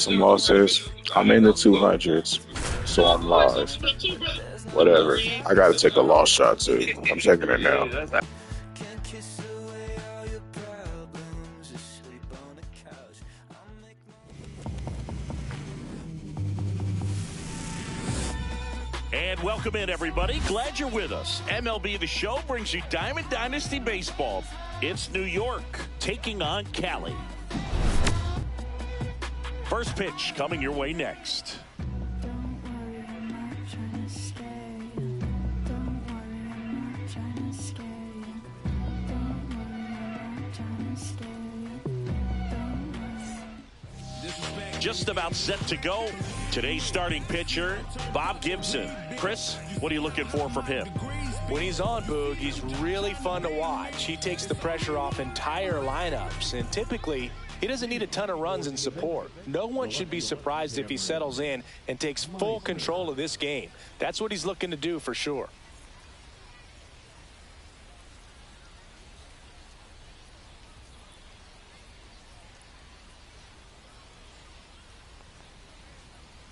Some losses. I'm in the 200s, so I'm live. Whatever. I gotta take a loss shot too. I'm taking it now. And welcome in, everybody. Glad you're with us. MLB The Show brings you Diamond Dynasty Baseball. It's New York taking on Cali. First pitch coming your way next. Just about set to go. Today's starting pitcher, Bob Gibson. Chris, what are you looking for from him? When he's on, Boog, he's really fun to watch. He takes the pressure off entire lineups, and typically he doesn't need a ton of runs and support. No one should be surprised if he settles in and takes full control of this game. That's what he's looking to do for sure.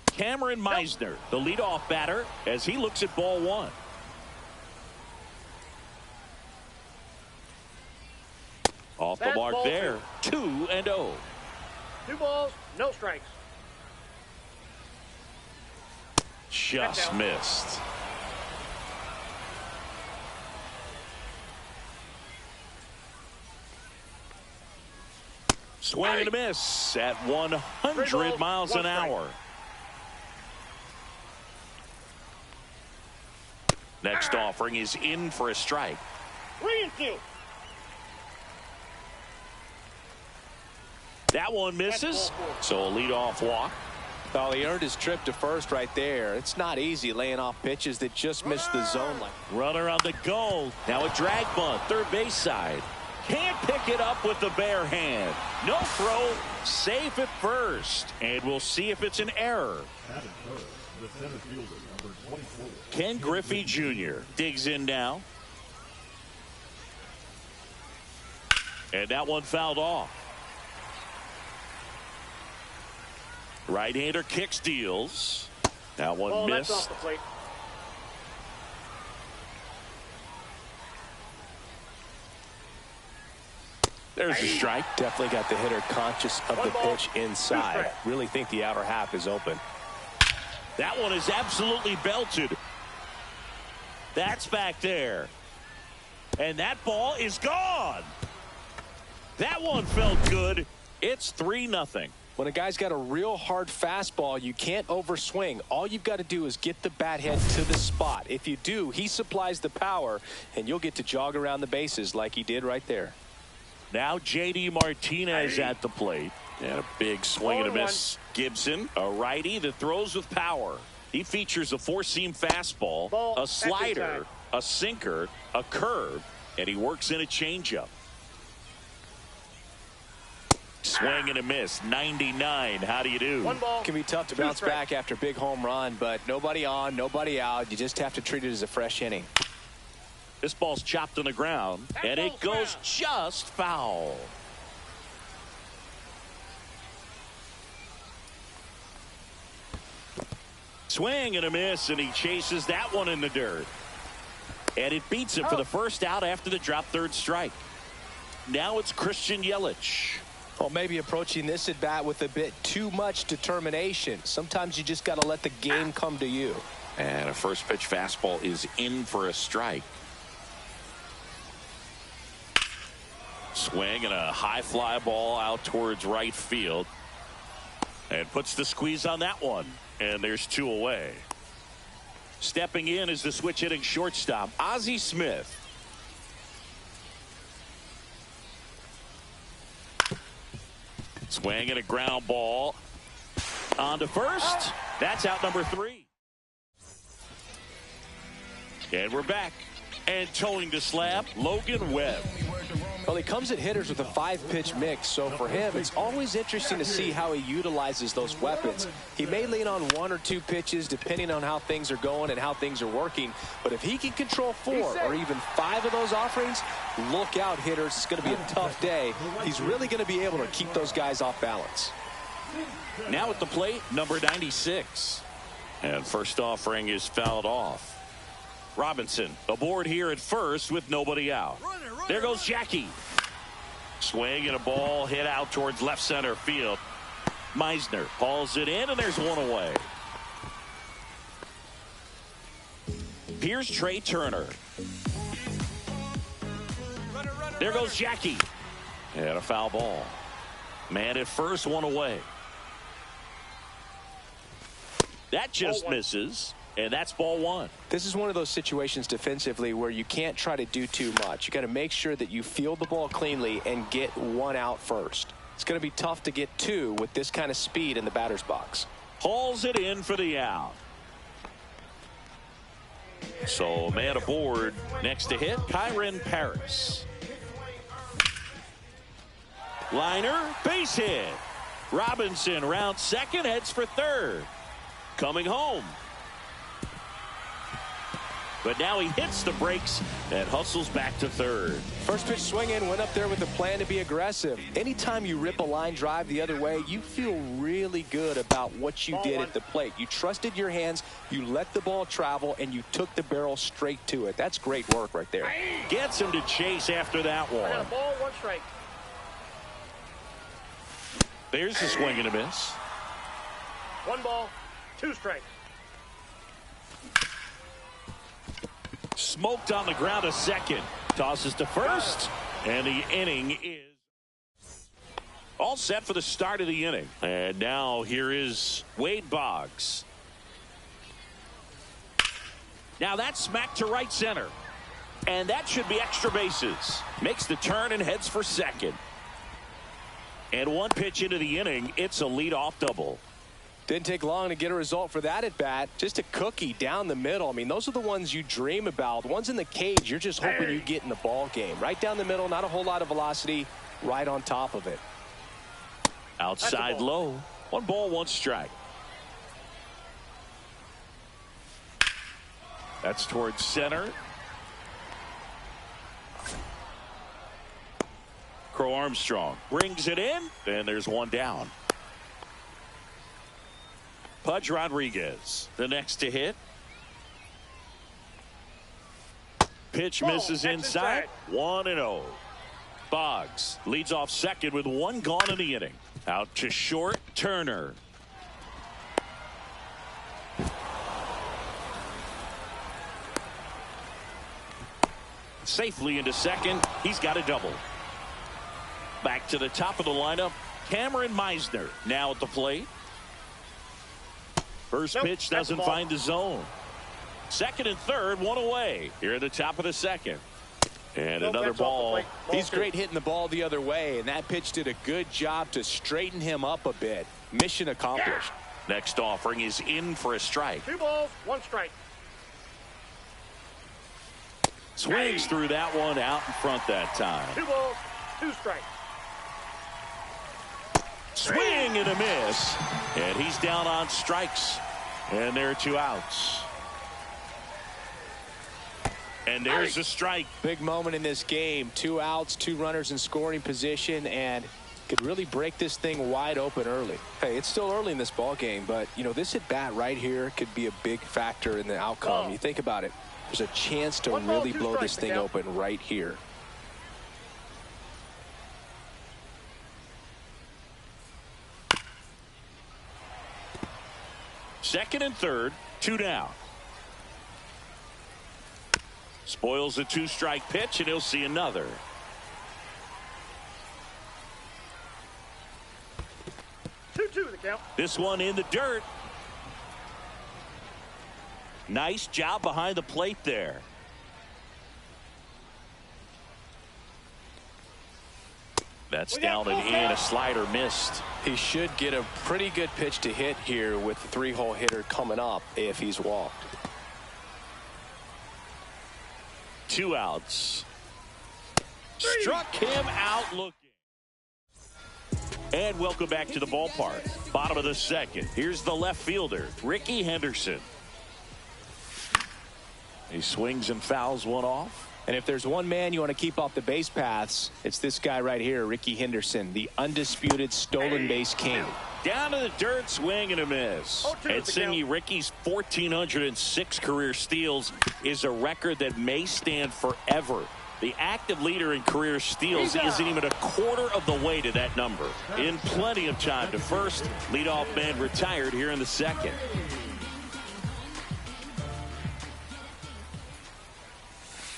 Cameron Meisner, the leadoff batter, as he looks at ball one. Off the mark there, 2-0. 2 balls, no strikes. Just missed. Swing and a miss at 100 miles an hour. Next offering is in for a strike. 3-2. That one misses, so a leadoff walk. Well, he earned his trip to first right there. It's not easy laying off pitches that just missed the zone. Runner on the goal. Now a drag bunt, third base side. Can't pick it up with the bare hand. No throw, safe at first. And we'll see if it's an error. Ken Griffey Jr. digs in now. And that one fouled off. Right-hander kicks, deals. That one missed. That's off the plate. There's a strike. Definitely got the hitter conscious of the pitch inside. Really think the outer half is open. That one is absolutely belted. That's back there. And that ball is gone. That one felt good. It's 3-0. When a guy's got a real hard fastball, you can't overswing. All you've got to do is get the bat head to the spot. If you do, he supplies the power, and you'll get to jog around the bases like he did right there. Now J.D. Martinez at the plate. And a big swing and a miss. Gibson, a righty that throws with power. He features a four-seam fastball, a slider, a sinker, a curve, and he works in a changeup. Swing and a miss, 99. How do you do? One ball. Can be tough to bounce back after a big home run, but nobody on, nobody out. You just have to treat it as a fresh inning. This ball's chopped on the ground, and it goes just foul. Swing and a miss, and he chases that one in the dirt. And it beats him for the first out after the drop third strike. Now it's Christian Yelich. Well, maybe approaching this at bat with a bit too much determination. Sometimes you just got to let the game come to you. And a first pitch fastball is in for a strike. Swing and a high fly ball out towards right field. And puts the squeeze on that one. And there's 2 away. Stepping in is the switch hitting shortstop, Ozzie Smith. Swing and a ground ball on to first. That's out number 3. And we're back. And towing the slab, Logan Webb. Well, he comes at hitters with a 5-pitch mix, so for him, it's always interesting to see how he utilizes those weapons. He may lean on 1 or 2 pitches depending on how things are going and how things are working, but if he can control 4 or even 5 of those offerings, look out, hitters. It's going to be a tough day. He's really going to be able to keep those guys off balance. Now at the plate, number 96. And first offering is fouled off. Robinson aboard here at first with nobody out. There goes Jackie. Swing and a ball hit out towards left center field. Meisner hauls it in, and there's one away. Here's Trey Turner. There goes Jackie. And a foul ball. Man at first, one away. That just misses, and that's ball one. This is one of those situations defensively where you can't try to do too much. You got to make sure that you field the ball cleanly and get one out first. It's going to be tough to get two with this kind of speed in the batter's box. Hauls it in for the out. So man aboard next to hit, Kyron Paris. Liner, base hit. Robinson rounds second, heads for third. Coming home. But now he hits the brakes and hustles back to third. First pitch swinging, went up there with a plan to be aggressive. Anytime you rip a line drive the other way, you feel really good about what you did at the plate. You trusted your hands, you let the ball travel, and you took the barrel straight to it. That's great work right there. Gets him to chase after that one. I got a ball, 1 strike. There's the swing and a miss. 1 ball, 2 strikes. Smoked on the ground a second. Tosses to first. And the inning is all set for the start of the inning. And now here is Wade Boggs. Now that's smacked to right center. And that should be extra bases. Makes the turn and heads for second. And one pitch into the inning, it's a leadoff double. Didn't take long to get a result for that at bat. Just a cookie down the middle. I mean, those are the ones you dream about. The ones in the cage, you're just hoping you get in the ball game. Right down the middle, not a whole lot of velocity, right on top of it. Outside low. 1 ball, 1 strike. That's towards center. Crow Armstrong brings it in, and there's one down. Pudge Rodriguez, the next to hit. Pitch misses inside. 1-0. Boggs leads off second with 1 gone in the inning. Out to short, Turner. Safely into second. He's got a double. Back to the top of the lineup, Cameron Meisner now at the plate. First pitch doesn't find the zone. Second and third, 1 away. Here at the top of the second. And another ball. He's great hitting the ball the other way, and that pitch did a good job to straighten him up a bit. Mission accomplished. Next offering is in for a strike. 2 balls, 1 strike. Swings through that one out in front that time. 2 balls, 2 strikes. Swing and a miss. And he's down on strikes. And there are 2 outs. And there's a strike. Big moment in this game. 2 outs, 2 runners in scoring position, and could really break this thing wide open early. Hey, it's still early in this ball game, but you know, this at bat right here could be a big factor in the outcome. You think about it. There's a chance to really blow this thing open right here. Second and third, 2 down. Spoils a 2-strike pitch, and he'll see another. 2-2 the count. This one in the dirt. Nice job behind the plate there. That's down and in. A slider missed. He should get a pretty good pitch to hit here with the 3-hole hitter coming up if he's walked. 2 outs. Struck him out looking. And welcome back to the ballpark. Bottom of the second. Here's the left fielder, Ricky Henderson. He swings and fouls one off. And if there's one man you want to keep off the base paths, it's this guy right here, Ricky Henderson, the undisputed stolen base king. Down to the dirt, swing and a miss. And Singy, Ricky's 1,406 career steals is a record that may stand forever. The active leader in career steals isn't even a quarter of the way to that number. In plenty of time to first. Leadoff man retired here in the second.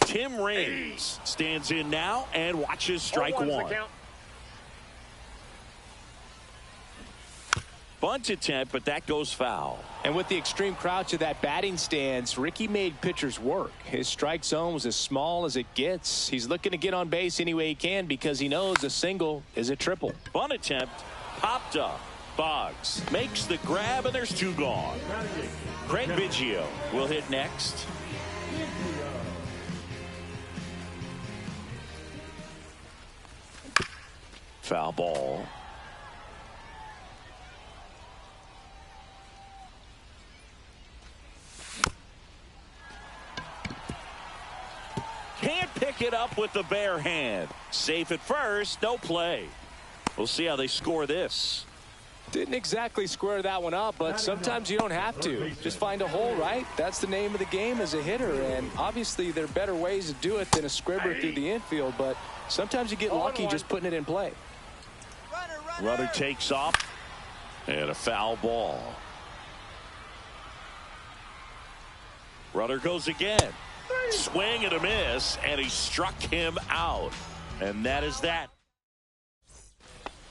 Tim Raines stands in now and watches strike one. Bunt attempt, but that goes foul. And with the extreme crouch of that batting stance, Ricky made pitchers work. His strike zone was as small as it gets. He's looking to get on base any way he can because he knows a single is a triple. Bunt attempt popped up. Boggs makes the grab, and there's two gone. Craig Biggio will hit next. Foul ball. Can't pick it up with the bare hand. Safe at first, no play. We'll see how they score this. Didn't exactly square that one up, but sometimes you don't have to. Just find a hole, right? That's the name of the game as a hitter, and obviously there are better ways to do it than a scribber through the infield, but sometimes you get lucky just putting it in play. Runner takes off, and a foul ball. Runner goes again. Swing and a miss, and he struck him out. And that is that.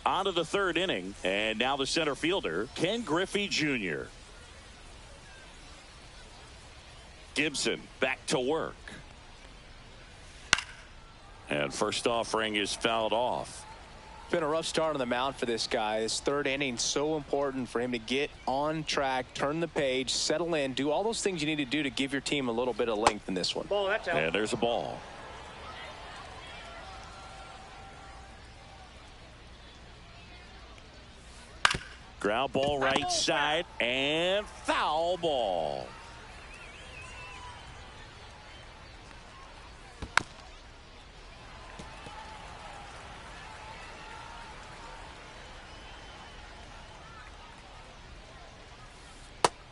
On to the third inning, and now the center fielder, Ken Griffey Jr. Gibson back to work. And first offering is fouled off. Been a rough start on the mound for this guy. This third inning so important for him to get on track, turn the page, settle in, do all those things you need to do to give your team a little bit of length in this one. Ball, that's out. And there's a ball. Ground ball right side and foul ball.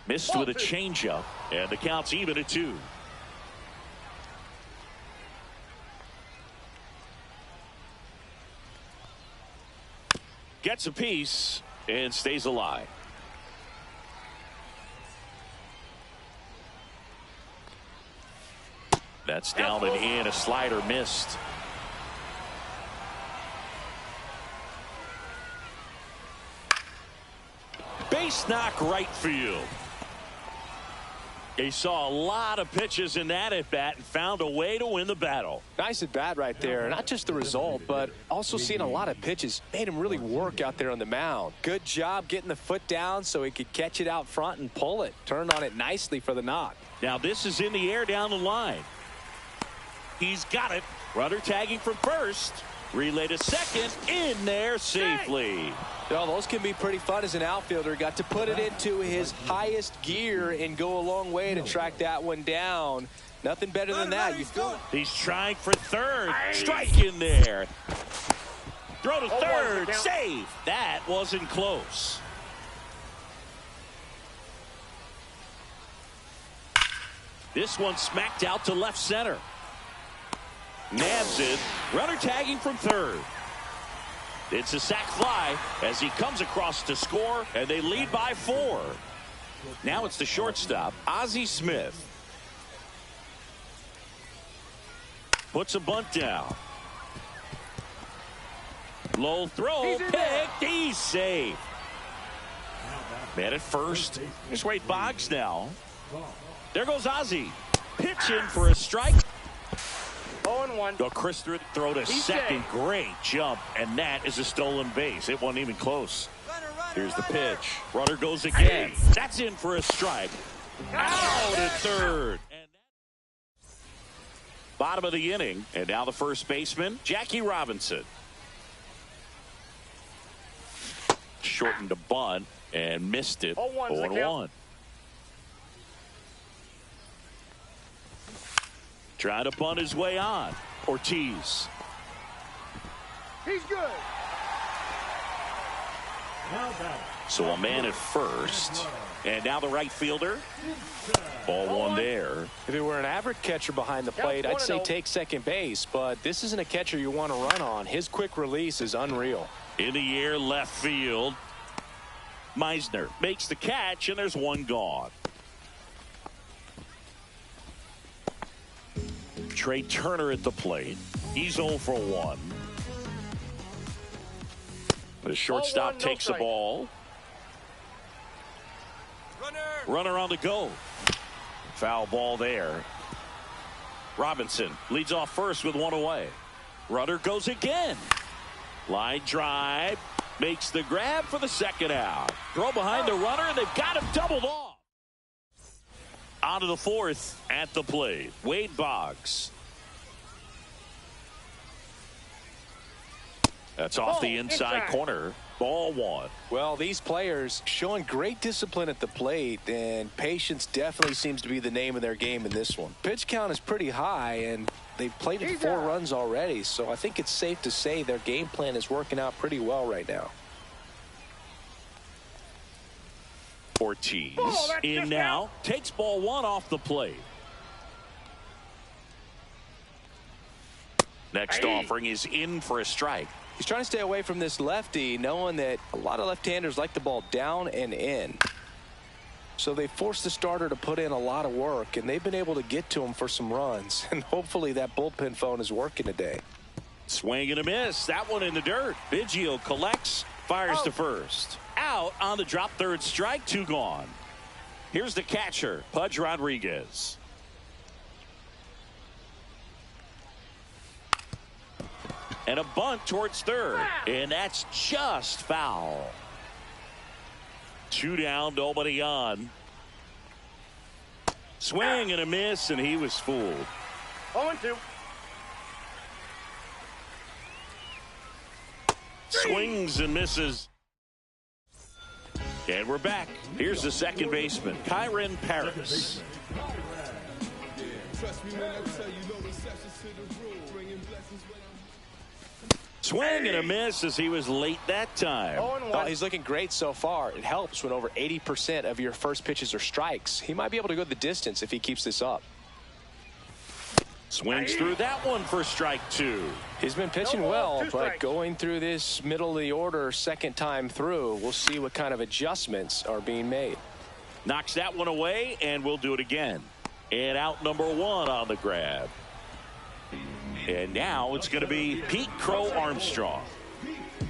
Missed with a changeup, and the count's even at 2. Gets a piece and stays alive. That's down and in. A slider missed. Base knock right field. He saw a lot of pitches in that at bat and found a way to win the battle. Nice at bat right there. Not just the result, but also seeing a lot of pitches. Made him really work out there on the mound. Good job getting the foot down so he could catch it out front and pull it. Turned on it nicely for the knock. Now this is in the air down the line. He's got it. Runner tagging from first. Relay to second. In there safely. You know, those can be pretty fun as an outfielder. Got to put it into his highest gear and go a long way to track that one down. Nothing better than that. He's trying for third. Strike in there. Throw to third. Save. That wasn't close. This one smacked out to left center. Nabs it. Runner tagging from third. It's a sac fly as he comes across to score, and they lead by 4. Now it's the shortstop, Ozzie Smith. Puts a bunt down. Low throw, picked, he's safe. Man at first. Here's Wade Boggs now. There goes Ozzie. Pitching for a strike. 0-1. The crisp throw to second. Great jump, and that is a stolen base. It wasn't even close. Here's the pitch. Runner goes again. That's in for a strike. Out at third. And bottom of the inning, and now the first baseman, Jackie Robinson. Shortened a bunt and missed it. 0-1. Trying to punt his way on. Ortiz. He's good. So a man at first. And now the right fielder. Ball one there. If it were an average catcher behind the plate, I'd say take second base. But this isn't a catcher you want to run on. His quick release is unreal. In the air, left field. Meisner makes the catch, and there's one gone. Trey Turner at the plate. He's 0 for 1. The shortstop takes the ball. Runner on the go. Foul ball there. Robinson leads off first with one away. Runner goes again. Line drive. Makes the grab for the second out. Throw behind the runner, and they've got him doubled off. On to the fourth at the plate. Wade Boggs. That's off the inside corner. Ball one. Well, these players showing great discipline at the plate, and patience definitely seems to be the name of their game in this one. Pitch count is pretty high, and they've played it 4 runs already, so I think it's safe to say their game plan is working out pretty well right now. Ortiz in now. Takes ball one off the plate. Next offering is in for a strike. He's trying to stay away from this lefty, knowing that a lot of left-handers like the ball down and in. So they forced the starter to put in a lot of work, and they've been able to get to him for some runs. And hopefully that bullpen phone is working today. Swing and a miss. That one in the dirt. Biggio collects, fires to first. Out on the drop, third strike, 2 gone. Here's the catcher, Pudge Rodriguez. And a bunt towards third. And that's just foul. 2 down, nobody on. Swing and a miss, and he was fooled. 0-2. Swings and misses. And we're back. Here's the second baseman, Kyron Paris. Swing and a miss as he was late that time. Oh, he's looking great so far. It helps when over 80% of your first pitches are strikes. He might be able to go the distance if he keeps this up. Swings through that one for strike 2. He's been pitching well, but going through this middle of the order second time through, we'll see what kind of adjustments are being made. Knocks that one away, and we'll do it again. And out number 1 on the grab. And now it's going to be Pete Crow Armstrong.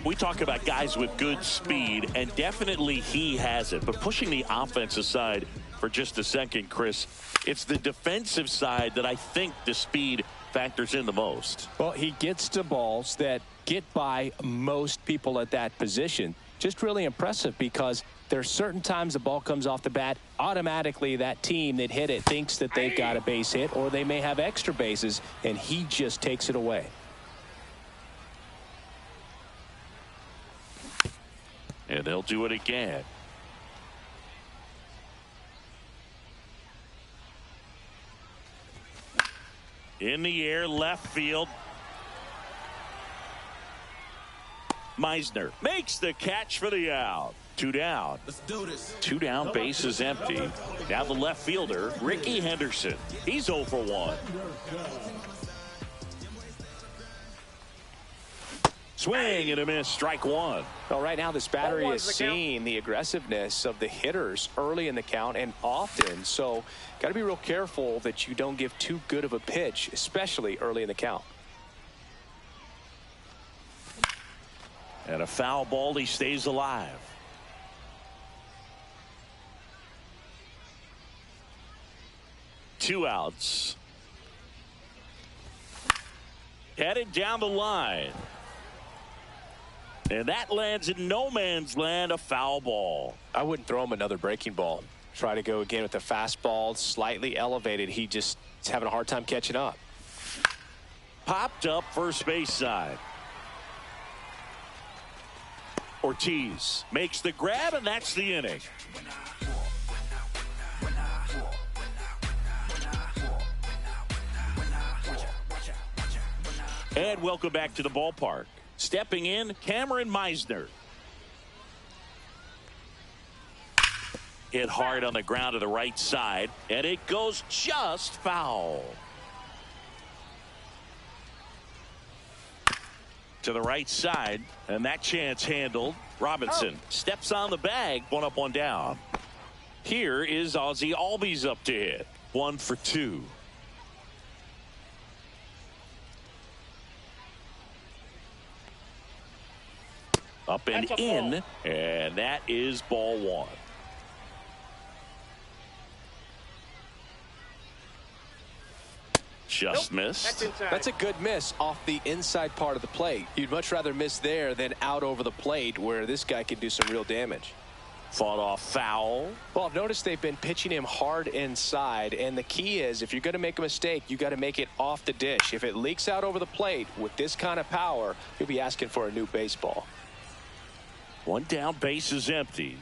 We talk about guys with good speed, and definitely he has it. But pushing the offense aside for just a second, Chris, it's the defensive side that I think the speed factors in the most. Well, he gets to balls that get by most people at that position. Just really impressive because there are certain times the ball comes off the bat, automatically that team that hit it thinks that they've got a base hit, or they may have extra bases, and he just takes it away. And they'll do it again. In the air, left field. Meisner makes the catch for the out. 2 down. Let's do this. 2 down, base is empty. Now the left fielder, Ricky Henderson. He's 0 for 1. Swing and a miss, strike 1. Well, right now this battery is seeing the aggressiveness of the hitters early in the count and often. So got to be real careful that you don't give too good of a pitch, especially early in the count. And a foul ball, he stays alive. Two outs. Headed down the line. And that lands in no man's land, a foul ball. I wouldn't throw him another breaking ball. Try to go again with the fastball, slightly elevated. He just is having a hard time catching up. Popped up first base side. Ortiz makes the grab, and that's the inning. And welcome back to the ballpark. Stepping in, Cameron Meisner. Hit hard on the ground to the right side, and it goes just foul. To the right side, and that chance handled. Robinson steps on the bag, 1 up, 1 down. Here is Ozzie Albies up to hit. 1 for 2. Up and in, and that is ball 1. Just missed. That's a good miss off the inside part of the plate. You'd much rather miss there than out over the plate where this guy can do some real damage. Fought off foul. Well, I've noticed they've been pitching him hard inside, and the key is if you're going to make a mistake, you got to make it off the dish. If it leaks out over the plate with this kind of power, you'll be asking for a new baseball. 1 down, base is empty.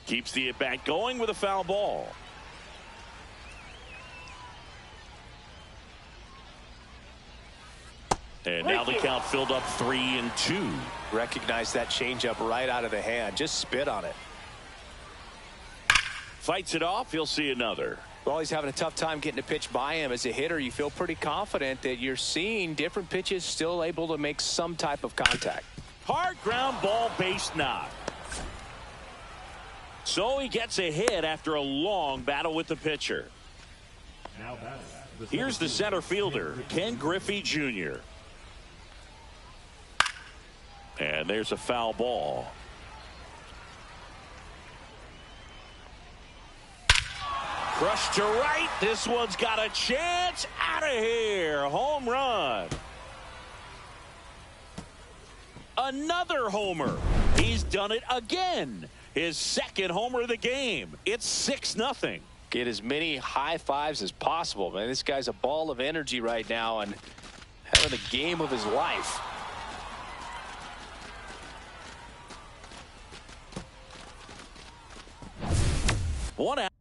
Keeps the at-bat going with a foul ball. And now the count filled up 3-2. Recognize that changeup right out of the hand. Just spit on it. Fights it off. He'll see another. Well, he's having a tough time getting a pitch by him. As a hitter, you feel pretty confident that you're seeing different pitches still able to make some type of contact. Hard ground ball, base knock. So he gets a hit after a long battle with the pitcher. Here's the center fielder, Ken Griffey Jr. And there's a foul ball. Crushed to right. This one's got a chance. Out of here. Home run. Another homer. He's done it again. His second homer of the game. It's 6-0. Get as many high fives as possible, man. This guy's a ball of energy right now and having the game of his life. 1 out.